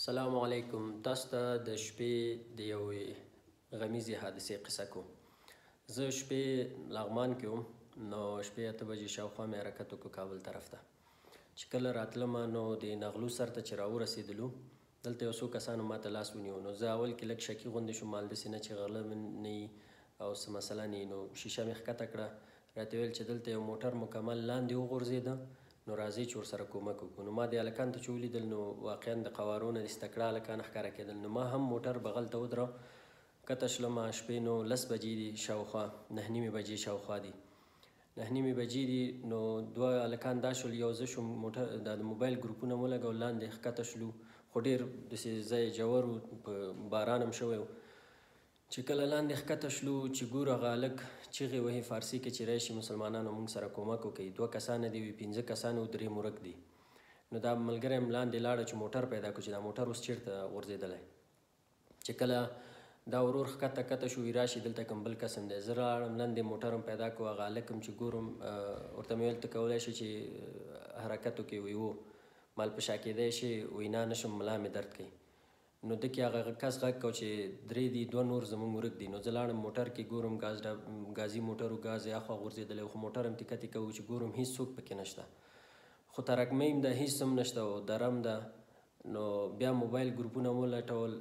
السلام علیکم. تاسو ته د شپې د یوې غمیزې حادثې قصه کوم. زه شپې لغمان کې وم، نو شپې 8 بجې شاوخوا مې حرکت وکړو کابل طرف ته. چې کله راتلمه نو د نغلو سر ته چې راورسېدلو دلته یو څو کسانو ماته لاس ونیو. نو زه اول کې لږ شکي غوندې شوم، همداسې نه چې غله نه وي او څه مسله نه وي. نو شیشه مې ښکته کړه، راته ویل چې دلته یو موټر مکمل لاندې وغورځېده، نو راځئ چې ورسره کومک وکړو. نو ما د هلکانو ته چې ولیدل نو واقعا د قوارو نه د سته کړه هلکان ښکاره کېدل. نو ما هم موټر بغل ته ودراوه، کته شلمه. شپې نو 10 بجې دي شاوخوا، 9:30 بجې شاوخوا دي، 9:30 بجې دي. نو 2 هلکان دا شول، یو زه شوم، موټر د موبایل ګروپونه مو لګول، لاندې ښکته شلو، خو ډېر داسې ځای جوور و، په باران هم شوی و. چې کله لاندې ښکته شلو چې ګورو هغه هلک چیغې وهي فارسي کې چې راشي مسلمانانو موږ سره کومک وکړئ. 2 کسان دي وي، 15 کسان و، 3 مورک دي. نو دا ملګری هم لاندې لاړه چې موټر پیدا کړو چې دا موټر اوس چېرته غورځېدلی. چې کله دا ورور ښکته کته شو، وي راشي دلته کوم بل قسم دی. زه راړم لاندې موټر هم پیدا کړو، هغه هلک هم چې ګورم ورته مې ویل ته کولی شي چې حرکت وکړې؟ وی و. مال په شا کېدی شي؟ وی نه نشم، ملا مې درد کوي. نو دکې هغه کس غږ کو چې 3 دي، 2 نور زموږ ورک دي. نو زه لاړم موټر کې ګورم ګازي موټر و، ګاز یې اخوا غورځېدلی و، خو موټر هم تیکه تیکه و چې ګورم هېڅ څوک پکې نشته، خو ترکمۍ هم ده، هېڅ هم نشته و، درم ده. نو بیا موبایل ګروپونه مو ولټول،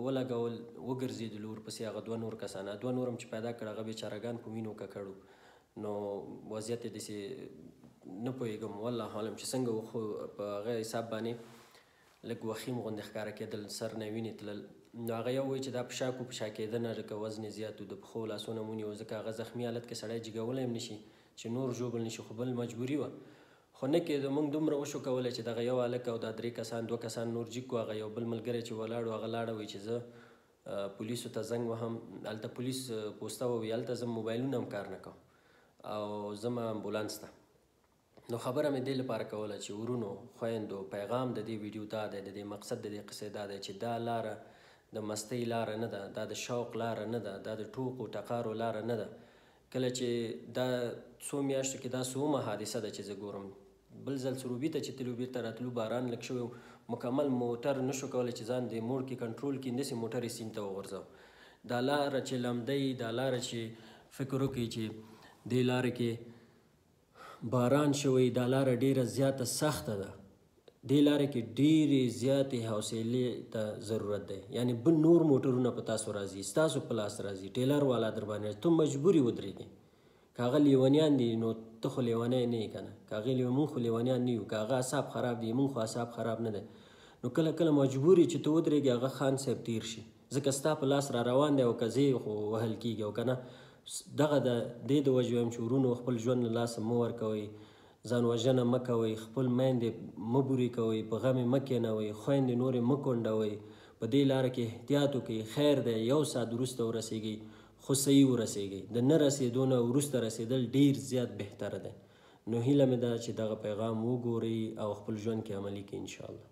ولګول، وګرځېدلو ورپسې هغه 2 نور کسان. 2 نور هم چې پیدا کړ هغه بېچارهګان په وینو ککړ و. نو وضعیت یې داسې نه پوهېږم، والله عالم چې څنګه و، خو په هغه حساب باندې لږ وخیم غوندې ښکاره کېدل، سر نه وینې تلل. نو هغه یو وایي چې دا په شا کو، په شا کېدنه لکه وزن یې زیات و، د پښو لاسونه مو ونیو، ځکه هغه زخمي حالت کې سړی جګولی هم نشي چې نور ژوبل نشي، خو بل مجبوري وه. خو نه کېده، موږ دومره وشو کولی چې دغه یو هلک او دا 3 کسان، 2 کسان نور جګ کړو. هغه یو بل ملګری چې ولاړ و هغه لاړه، وایي چې زه پولیسو ته زنګ وهم. هلته پولیس پوسته وه، وایي هلته زه موبایلونه هم کار نه کوم او ځم امبولانس ته. نو خبره مې دې لپاره کوله چې ورونو، خویندو، پیغام د دې ویډیو دا دی، د دې مقصد د دې قصې دا دی چې دا لاره د مستۍ لاره نه ده، دا د شوق لاره نه ده، دا د ټوقو ټقارو لاره نه ده. کله چې دا څو میاشتو کې دا څومه حادثه ده چې زه ګورم. بل ځل سروبي ته چې تلو، بیرته راتلو، باران لږ شوی و، مکمل موټر نشو کولی چې ځان د موړ کې کنټرول کړي، همداسې موټر یې سیند ته وغورځاو. دا لاره چې لمدی، دا لاره چې فکر وکړئ چې دې لارې کې باران شوی، دا لاره ډیره زیاته سخته ده. دې لاره کې ډیرې زیاتې حوصلې ته ضرورت دی. یعنی بل نور موټرونه په تاسو راځي، ستاسو په لاس راځي، ټیلر والا در باندې راځي، ته مجبور یې ودرېږې. که هغه لیونیان دي نو ته خو لیونی نه یې که نه، که هغې موږ خو لیونیان نه یو، که هغه اعصاب خراب دي، موږ خو اعصاب خراب نه دی. نو کله کله مجبور یې چې ته ودرېږې، هغه خان صاحب تیر شي، ځکه ستا په لاس را روان دی، او که ځې خو وهل کېږي، او که نه. دغه د دې د وجې وایم چې ورونو خپل ژوند له لاسه مه ورکوئ، ځان وژنه مه کوئ، خپل میندې مه بورې کوئ، په غم یې مه کېنوئ، خویندې نورې مه کونډوئ. په دې لاره کې احتیاط وکړئ. خیر دی 1 ساعت وروسته ورسیږئ، خو صحیح ورسیږئ. د نه رسېدو نه وروسته رسېدل ډېر زیات بهتره دی. نو هیله مې ده چې دغه پیغام وګورئ او خپل ژوند کې عملي کړئ انشاءالله.